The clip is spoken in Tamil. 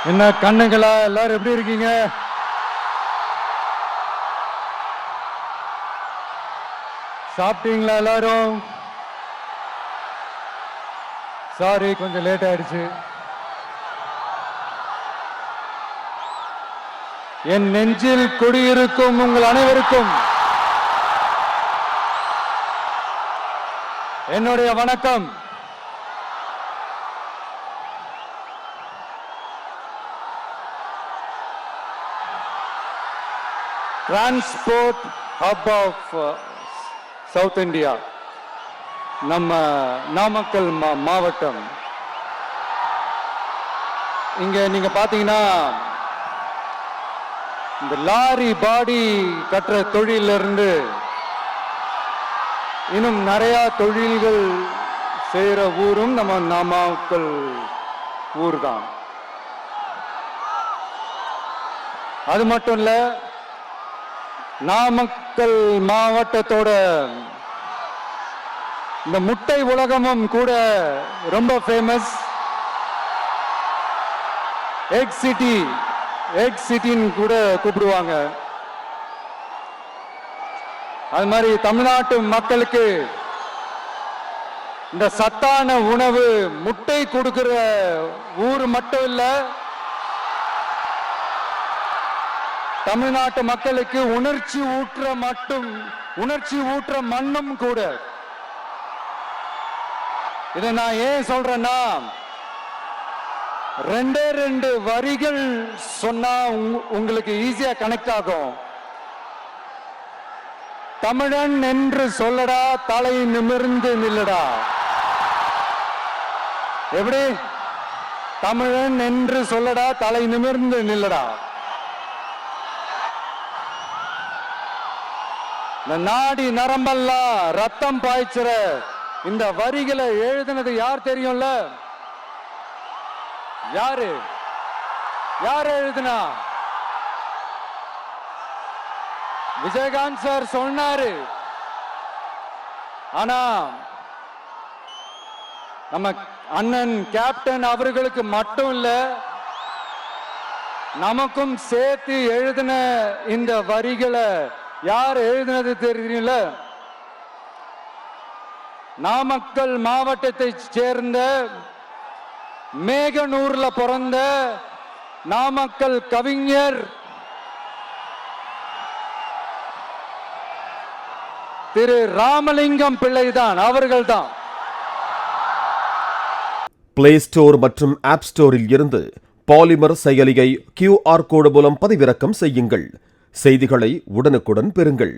என்ன கண்ணுங்களா, எல்லாரும் எப்படி இருக்கீங்க? சாப்பிட்டீங்களா எல்லாரும்? சாரி, கொஞ்சம் லேட் ஆயிடுச்சு. என் நெஞ்சில் குடியிருக்கும் உங்கள் அனைவருக்கும் என்னுடைய வணக்கம். Transport hub of south India, நம்ம நாமக்கல் மாவட்டம். இங்க நீங்க பாத்தீங்கன்னா இந்த லாரி பாடி கட்டுற தொழிலிருந்து இன்னும் நிறைய தொழில்கள் செய்யற ஊரும் நம்ம நாமக்கல் ஊர் தான். அது மட்டும் இல்ல, நாமக்கல் மாவட்டத்தோட இந்த முட்டை உலகமும் கூட ரொம்ப ஃபேமஸ். எக் சிட்டின்னு கூட கூப்பிடுவாங்க. அது மாதிரி தமிழ்நாட்டு மக்களுக்கு இந்த சத்தான உணவு முட்டை கொடுக்கிற ஊர் மட்டும் இல்ல, தமிழ்நாட்டு மக்களுக்கு உணர்ச்சி ஊற்ற மண்ணும் கூட. இதை நான் ஏன் சொல்றேன்னா, ரெண்டு வரிகள் சொன்னா உங்களுக்கு ஈஸியா கனெக்ட் ஆகும். தமிழன் என்று சொல்லடா, தலை நிமிர்ந்து நில்லடா. எப்படி? தமிழன் என்று சொல்லடா, தலை நிமிர்ந்து நில்லடா. இந்த நாடி நரம்பெல்லாம் ரத்தம் பாய்ச்சுற இந்த வரிகளை எழுதினது யார் தெரியும்ல? யார் எழுதுனா? விஜயகாந்த் சார் சொன்னாரு. ஆனா நம்ம அண்ணன் கேப்டன் அவர்களுக்கு மட்டும் இல்ல, நமக்கும் சேர்த்து எழுதின இந்த வரிகளை யார் எழுதினது தெரியும்ல? நாமக்கல் மாவட்டத்தை சேர்ந்த மேகனூர்ல பிறந்த நாமக்கல் கவிஞர் திரு ராமலிங்கம் பிள்ளைதான், அவர்கள்தான். பிளே ஸ்டோர் மற்றும் ஆப் ஸ்டோரில் இருந்து பாலிமர் செயலியை QR கோடு மூலம் பதிவிறக்கம் செய்யுங்கள். செய்திகளை உடனுக்குடன் பெறுங்கள்.